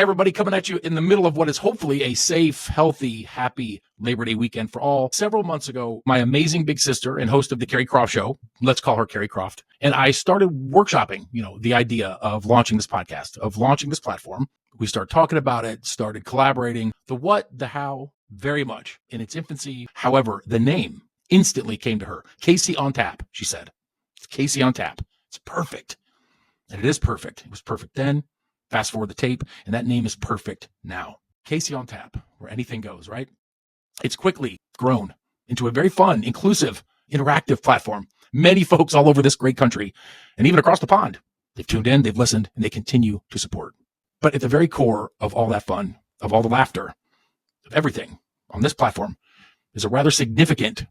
everybody, coming at you in the middle of what is hopefully a safe, healthy, happy Labor Day weekend for all. Several months ago, my amazing big sister and host of the Carrie Croft Show, let's call her Carrie Croft, and I started workshopping, the idea of launching this podcast, of launching this platform. We started talking about it, started collaborating. The what, the how, very much in its infancy. However, the name instantly came to her. Casey on Tap, she said. It's Casey on Tap. It's perfect. And it is perfect. It was perfect then. Fast forward the tape, and that name is perfect now. Casey on Tap, where anything goes, right? It's quickly grown into a very fun, inclusive, interactive platform. Many folks all over this great country, and even across the pond, they've tuned in, they've listened, and they continue to support. But at the very core of all that fun, of all the laughter, of everything on this platform is a rather significant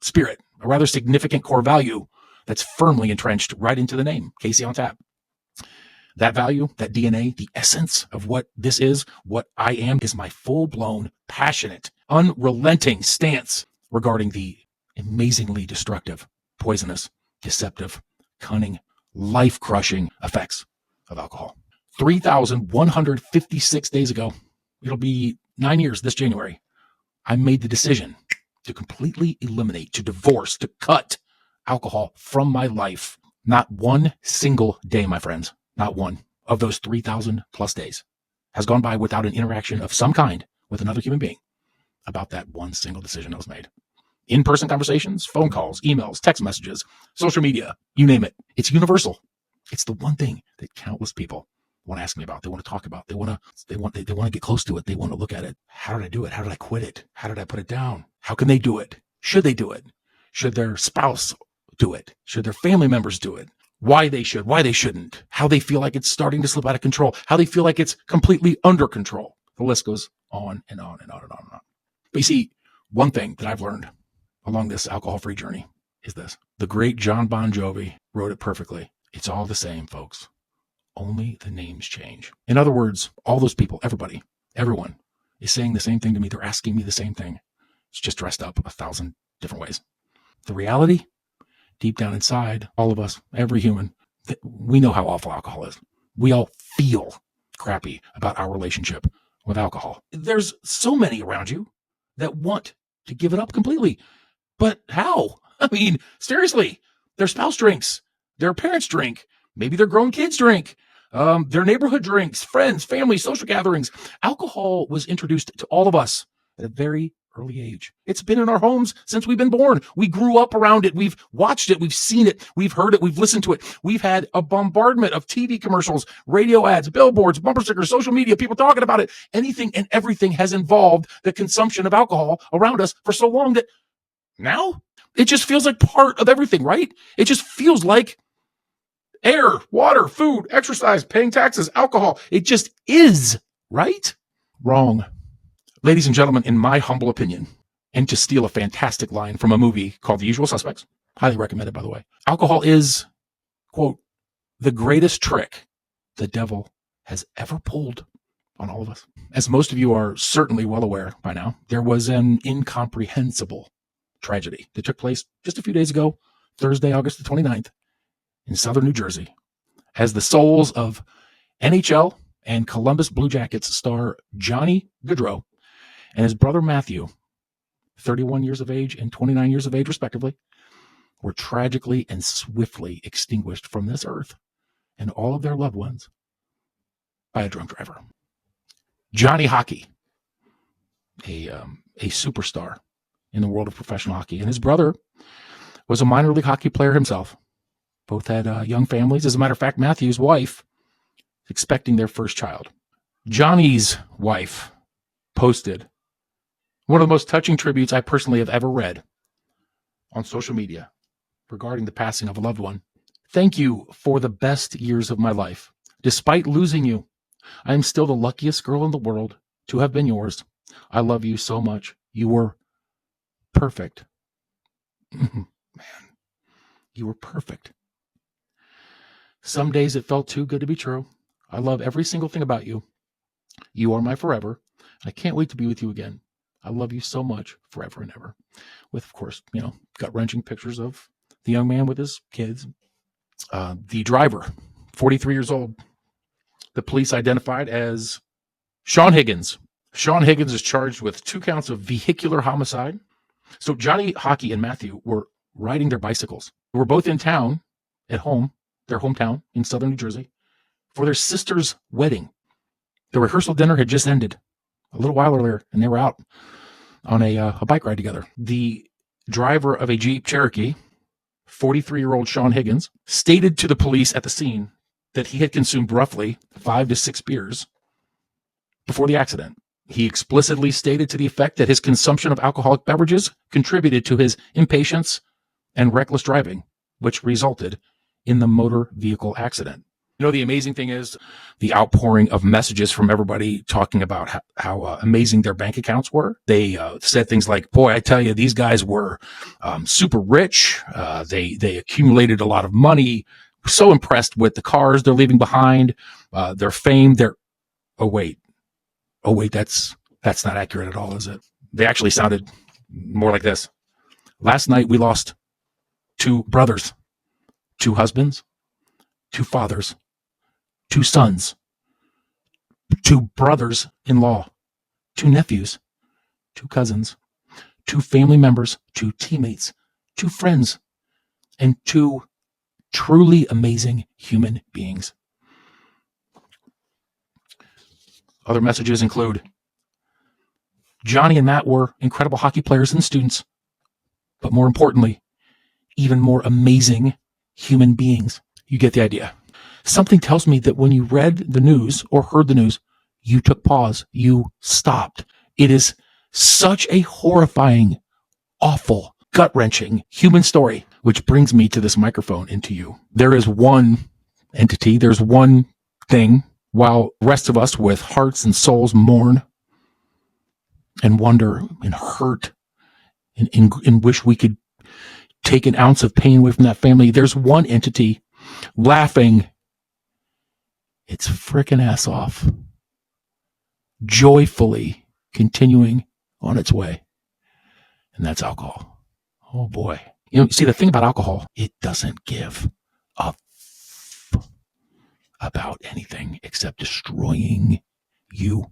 spirit, a rather significant core value that's firmly entrenched right into the name, Casey on Tap. That value, that DNA, the essence of what this is, what I am, is my full-blown, passionate, unrelenting stance regarding the amazingly destructive, poisonous, deceptive, cunning, life-crushing effects of alcohol. 3,156 days ago, it'll be 9 years this January, I made the decision to completely eliminate, to divorce, to cut alcohol from my life. Not one single day, my friends, not one of those 3,000 plus days has gone by without an interaction of some kind with another human being about that one single decision that was made. In-person conversations, phone calls, emails, text messages, social media, you name it. It's universal. It's the one thing that countless people want to ask me about. They want to talk about. They want to get close to it. They want to look at it. How did I do it? How did I quit it? How did I put it down? How can they do it? Should they do it? Should their spouse do it? Should their family members do it? Why they should, why they shouldn't, how they feel like it's starting to slip out of control, how they feel like it's completely under control. The list goes on and on and on and on and on. But you see, one thing that I've learned along this alcohol-free journey is this. The great John Bon Jovi wrote it perfectly. It's all the same, folks. Only the names change. In other words, all those people, everybody, everyone is saying the same thing to me. They're asking me the same thing. It's just dressed up 1,000 different ways. The reality, deep down inside, all of us, every human, we know how awful alcohol is. We all feel crappy about our relationship with alcohol. There's so many around you that want to give it up completely. But how? I mean, seriously, their spouse drinks, their parents drink, maybe their grown kids drink, their neighborhood drinks, friends, family, social gatherings. Alcohol was introduced to all of us at a very early age. It's been in our homes since we've been born. We grew up around it. We've watched it. We've seen it. We've heard it. We've listened to it. We've had a bombardment of TV commercials, radio ads, billboards, bumper stickers, social media, people talking about it. Anything and everything has involved the consumption of alcohol around us for so long that now it just feels like part of everything, right? It just feels like air, water, food, exercise, paying taxes, alcohol. It just is, right? Wrong. Ladies and gentlemen, in my humble opinion, and to steal a fantastic line from a movie called The Usual Suspects, highly recommended, by the way, alcohol is, quote, the greatest trick the devil has ever pulled on all of us. As most of you are certainly well aware by now, there was an incomprehensible tragedy that took place just a few days ago, Thursday, August the 29th, in southern New Jersey, as the souls of NHL and Columbus Blue Jackets star Johnny Gaudreau and his brother Matthew, 31 years of age and 29 years of age, respectively, were tragically and swiftly extinguished from this earth and all of their loved ones by a drunk driver. Johnny Hockey, a superstar in the world of professional hockey, and his brother was a minor league hockey player himself. Both had young families. As a matter of fact, Matthew's wife is expecting their first child. Johnny's wife posted one of the most touching tributes I personally have ever read on social media regarding the passing of a loved one. Thank you for the best years of my life. Despite losing you, I am still the luckiest girl in the world to have been yours. I love you so much. You were perfect. Man, you were perfect. Some days it felt too good to be true. I love every single thing about you. You are my forever. I can't wait to be with you again. I love you so much, forever and ever. With, of course, gut-wrenching pictures of the young man with his kids. The driver, 43 years old, the police identified as Sean Higgins. Sean Higgins is charged with 2 counts of vehicular homicide. So Johnny Hockey and Matthew were riding their bicycles. They were both in town at home, their hometown in southern New Jersey, for their sister's wedding. The rehearsal dinner had just ended a little while earlier, and they were out on a bike ride together. The driver of a Jeep Cherokee, 43-year-old Sean Higgins, stated to the police at the scene that he had consumed roughly 5 to 6 beers before the accident. He explicitly stated to the effect that his consumption of alcoholic beverages contributed to his impatience and reckless driving, which resulted in the motor vehicle accident. You know, the amazing thing is the outpouring of messages from everybody talking about how amazing their bank accounts were. They said things like, boy, I tell you, these guys were super rich. They accumulated a lot of money. So impressed with the cars they're leaving behind, their fame. Oh, wait, that's not accurate at all, is it? They actually sounded more like this. Last night, we lost 2 brothers, 2 husbands, 2 fathers, 2 sons, 2 brothers-in-law, 2 nephews, 2 cousins, 2 family members, 2 teammates, 2 friends, and 2 truly amazing human beings. Other messages include Johnny and Matt were incredible hockey players and students, but more importantly, even more amazing human beings. You get the idea. Something tells me that when you read the news or heard the news, you took pause, you stopped. It is such a horrifying, awful, gut-wrenching human story, which brings me to this microphone and to you. There is one entity, there's one thing, while the rest of us with hearts and souls mourn and wonder and hurt and wish we could take an ounce of pain away from that family, there's one entity laughing its frickin' ass off, joyfully continuing on its way. And that's alcohol. Oh boy. You know, see, the thing about alcohol, it doesn't give a about anything except destroying you,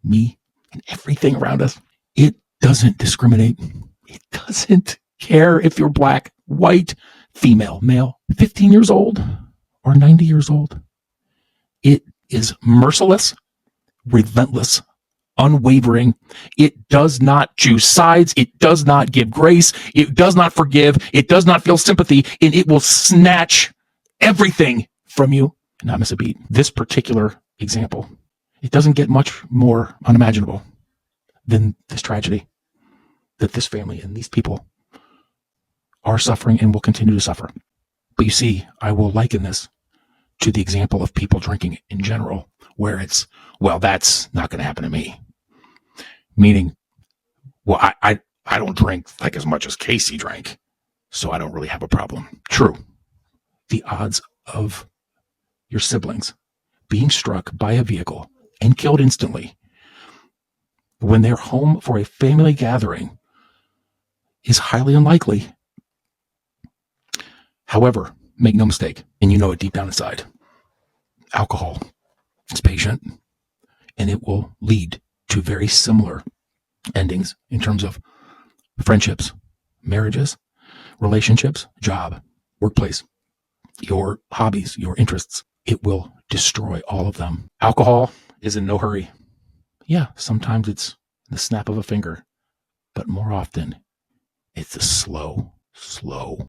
me, and everything around us. It doesn't discriminate. It doesn't care if you're black, white, female, male, 15 years old, or 90 years old. It is merciless, relentless, unwavering. It does not choose sides. It does not give grace. It does not forgive. It does not feel sympathy, and it will snatch everything from you and not miss a beat. This particular example, it doesn't get much more unimaginable than this tragedy that this family and these people are suffering and will continue to suffer. But you see, I will liken this to the example of people drinking in general, where it's, well, that's not going to happen to me. Meaning, well, I don't drink like as much as Casey drank, so I don't really have a problem. True. The odds of your siblings being struck by a vehicle and killed instantly when they're home for a family gathering is highly unlikely. However, make no mistake, and you know it deep down inside, alcohol is patient, and it will lead to very similar endings in terms of friendships, marriages, relationships, job, workplace, your hobbies, your interests. It will destroy all of them. Alcohol is in no hurry. Yeah, sometimes it's the snap of a finger, but more often it's a slow,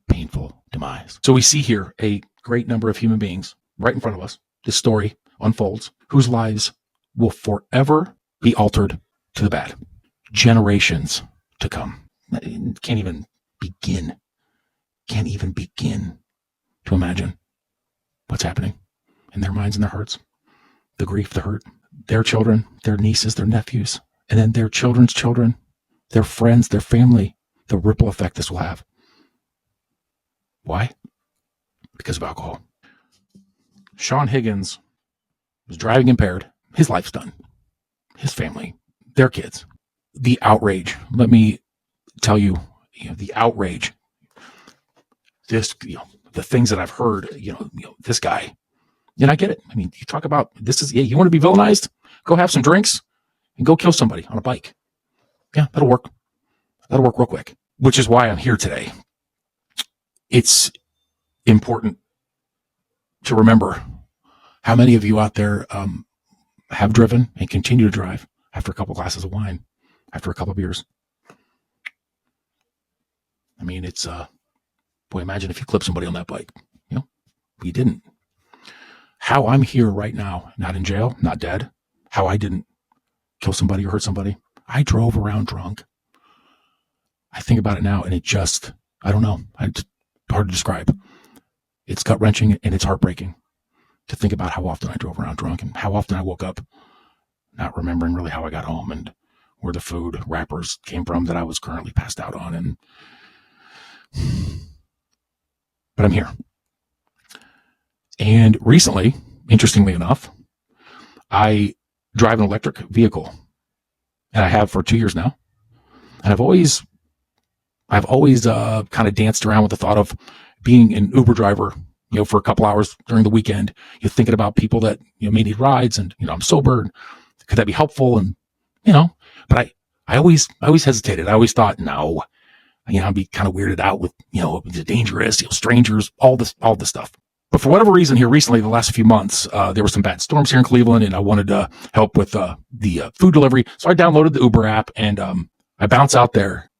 painful demise. So we see here a great number of human beings right in front of us. This story unfolds, whose lives will forever be altered to the bad. Generations to come. Can't even begin to imagine what's happening in their minds and their hearts. The grief, the hurt, their children, their nieces, their nephews, and then their children's children, their friends, their family, the ripple effect this will have. Why? Because of alcohol. Sean Higgins was driving impaired. His life's done. His family, their kids. The outrage. Let me tell you, the outrage. This, the things that I've heard, this guy. And I get it. I mean, you talk about this is, you want to be villainized? Go have some drinks. and go kill somebody on a bike. Yeah, that'll work. That'll work real quick, which is why I'm here today. It's important to remember how many of you out there have driven and continue to drive after a couple glasses of wine, after a couple of beers. I mean, it's, boy, imagine if you clip somebody on that bike. You know, we didn't. How I'm here right now, not in jail, not dead, how I didn't kill somebody or hurt somebody. I drove around drunk. I think about it now, and it just, I don't know. It's hard to describe. It's gut-wrenching, and it's heartbreaking to think about how often I drove around drunk and how often I woke up not remembering really how I got home and where the food wrappers came from that I was currently passed out on. But I'm here. And recently, interestingly enough, I drive an electric vehicle, and I have for 2 years now. And I've always kind of danced around with the thought of being an Uber driver, for a couple hours during the weekend. You're thinking about people that may need rides, and I'm sober. And could that be helpful? And but I always hesitated. I always thought, no, I'd be kind of weirded out with dangerous, strangers, all this stuff. But for whatever reason, here recently, the last few months, there were some bad storms here in Cleveland, and I wanted to help with the food delivery. So I downloaded the Uber app, and I bounce out there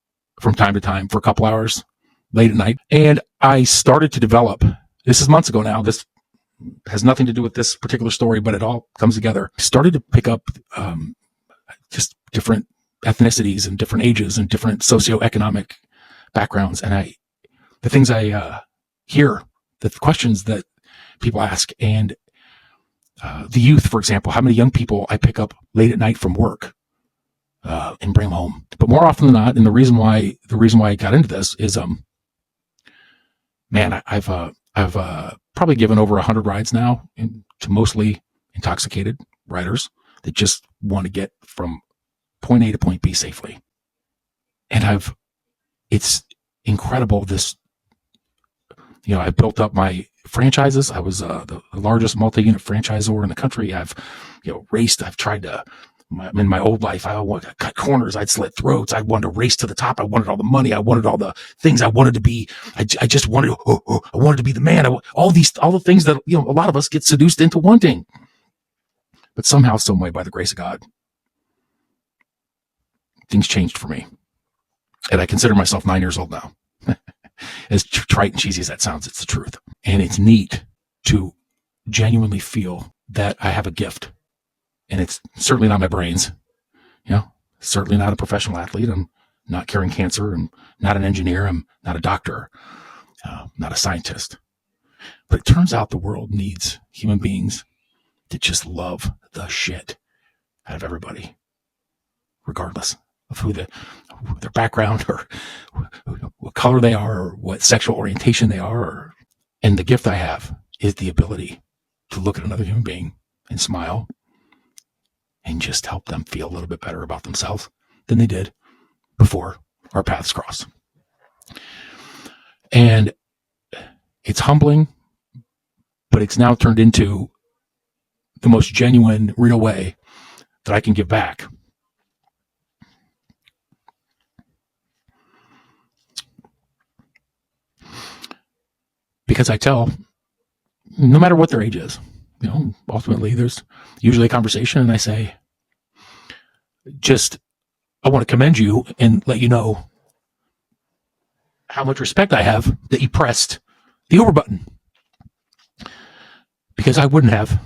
from time to time for a couple hours late at night. And I started to develop, this is months ago now, this has nothing to do with this particular story, but it all comes together. I started to pick up just different ethnicities and different ages and different socioeconomic backgrounds. And the things I hear, the questions that people ask, and the youth, for example, how many young people I pick up late at night from work and bring home. But more often than not, and the reason why I got into this is, man, I've probably given over 100 rides now to mostly intoxicated riders that just want to get from point A to point B safely. And it's incredible. I've built up my franchises. I was the largest multi-unit franchisor in the country. I've raced. I've tried to, in my old life, I wanted to cut corners. I'd slit throats. I wanted to race to the top. I wanted all the money. I wanted all the things I wanted to be. I just wanted, I wanted to be the man. All the things that, a lot of us get seduced into wanting. But somehow, some way, by the grace of God, things changed for me. And I consider myself 9 years old now. As trite and cheesy as that sounds, it's the truth. And it's neat to genuinely feel that I have a gift. And it's certainly not my brains. Certainly not a professional athlete. I'm not curing cancer. I'm not an engineer. I'm not a doctor. Not a scientist. But it turns out the world needs human beings that just love the shit out of everybody, regardless of who their background or what color they are or what sexual orientation they are. And the gift I have is the ability to look at another human being and smile and just help them feel a little bit better about themselves than they did before our paths crossed. And it's humbling, but it's now turned into the most genuine, real way that I can give back. Because I tell, no matter what their age is, ultimately there's usually a conversation, and I say, I want to commend you and let you know how much respect I have that you pressed the Uber button. Because I wouldn't have.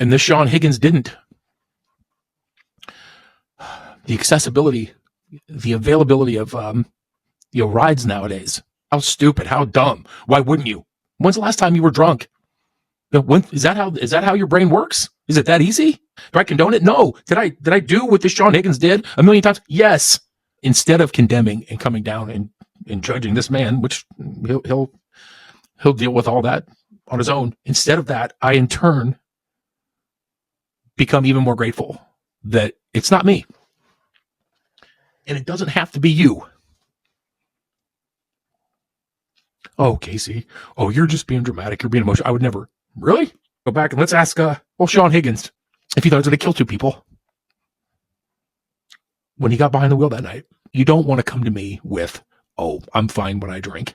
And this Sean Higgins didn't. The accessibility, the availability of rides nowadays. How stupid, how dumb. Why wouldn't you? When's the last time you were drunk? Is that how your brain works? Is it that easy? Do I condone it? No. Did I do what this Sean Higgins did a million times? Yes. Instead of condemning and coming down and judging this man, which he'll deal with all that on his own. Instead of that, I in turn become even more grateful that it's not me. And it doesn't have to be you. Oh, Casey. Oh, you're just being dramatic. You're being emotional. I would never. Really? Go back and let's ask Sean Higgins. if he thought he was going to kill two people when he got behind the wheel that night. You don't want to come to me with, oh, I'm fine when I drink.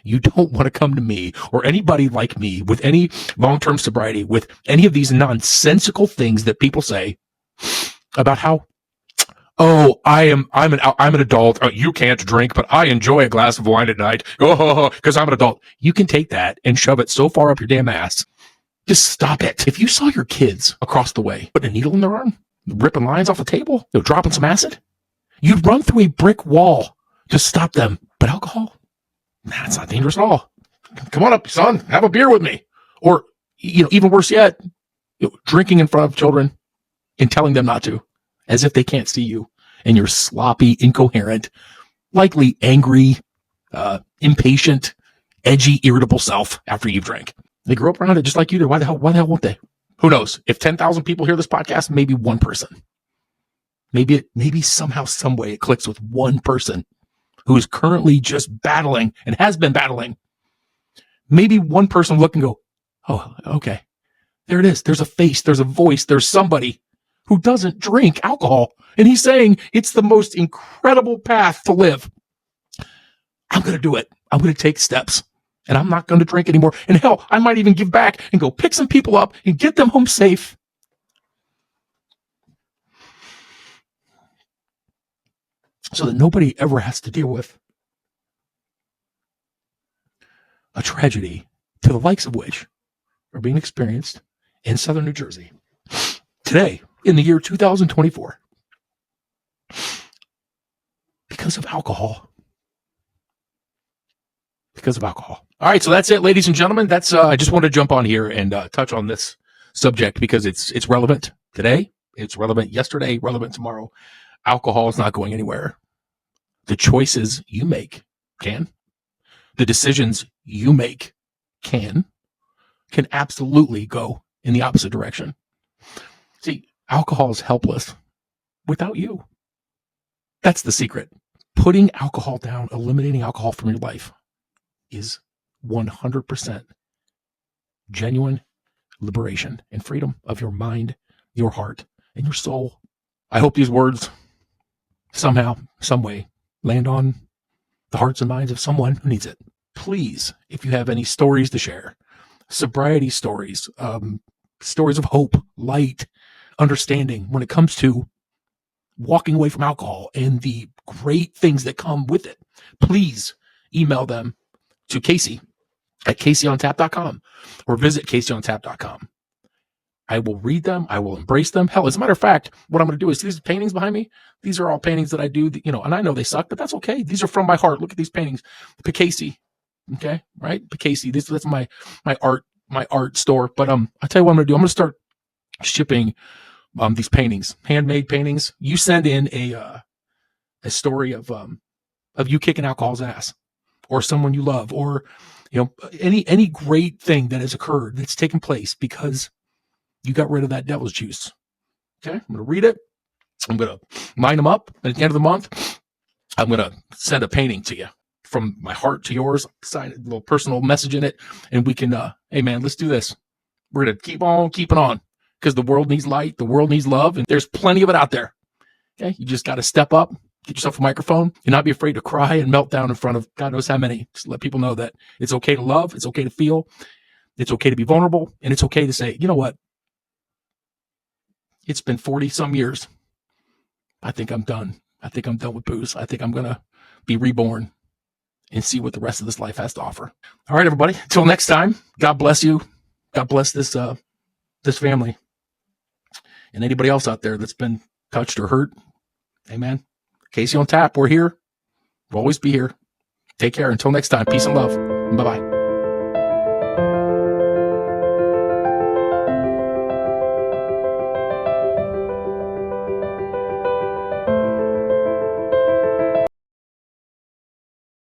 You don't want to come to me or anybody like me with any long-term sobriety with any of these nonsensical things that people say about how, oh, I'm an adult. You can't drink, but I enjoy a glass of wine at night. Oh, because I'm an adult. You can take that and shove it so far up your damn ass. Just stop it. If you saw your kids across the way putting a needle in their arm, ripping lines off the table, dropping some acid, you'd run through a brick wall to stop them. But alcohol, that's not dangerous at all. Come on up, son, have a beer with me. Or, even worse yet, drinking in front of children and telling them not to, as if they can't see you and you're sloppy, incoherent, likely angry, impatient, edgy, irritable self after you've drank. They grew up around it just like you did. Why the hell won't they? Who knows? If 10,000 people hear this podcast, maybe one person. Maybe somehow, some way it clicks with one person who is currently just battling and has been battling. Maybe one person look and go, oh, okay. There it is. There's a face. There's a voice. There's somebody who doesn't drink alcohol. And he's saying it's the most incredible path to live. I'm going to do it. I'm going to take steps. And I'm not going to drink anymore. And hell, I might even give back and go pick some people up and get them home safe. So that nobody ever has to deal with a tragedy to the likes of which are being experienced in southern New Jersey today in the year 2024 because of alcohol. Because of alcohol. All right, so that's it, ladies and gentlemen. That's I just wanted to jump on here and touch on this subject because it's relevant today. It's relevant yesterday, relevant tomorrow. Alcohol is not going anywhere. The choices you make can. The decisions you make can absolutely go in the opposite direction. See, alcohol is helpless without you. That's the secret. Putting alcohol down, eliminating alcohol from your life is 100% genuine liberation and freedom of your mind, your heart, and your soul. I hope these words somehow, some way, land on the hearts and minds of someone who needs it. Please, if you have any stories to share, sobriety stories, stories of hope, light, understanding when it comes to walking away from alcohol and the great things that come with it, please email them to Casey at CaseyOnTap.com or visit CaseyOnTap.com. I will read them. I will embrace them. Hell, as a matter of fact, what I'm going to do is these paintings behind me. These are all paintings that I do, and I know they suck, but that's okay. These are from my heart. Look at these paintings. Casey. Okay. Right. Casey. That's my art store. But, I'll tell you what I'm going to do. I'm going to start shipping, these paintings, handmade paintings. You send in a story of you kicking alcohol's ass or someone you love or, any great thing that has occurred that's taken place because you got rid of that devil's juice. Okay. I'm going to read it. I'm going to line them up. And at the end of the month, I'm going to send a painting to you from my heart to yours, sign a little personal message in it. And we can, hey man, let's do this. We're going to keep on keeping on because the world needs light. The world needs love. And there's plenty of it out there. Okay. You just got to step up, get yourself a microphone and not be afraid to cry and melt down in front of God knows how many. Just let people know that it's okay to love. It's okay to feel. It's okay to be vulnerable. And it's okay to say, you know what? It's been 40 some years. I think I'm done. I think I'm done with booze. I think I'm going to be reborn and see what the rest of this life has to offer. All right, everybody. Until next time, God bless you. God bless this family and anybody else out there that's been touched or hurt. Amen. Casey on Tap. We're here. We'll always be here. Take care. Until next time. Peace and love. Bye-bye.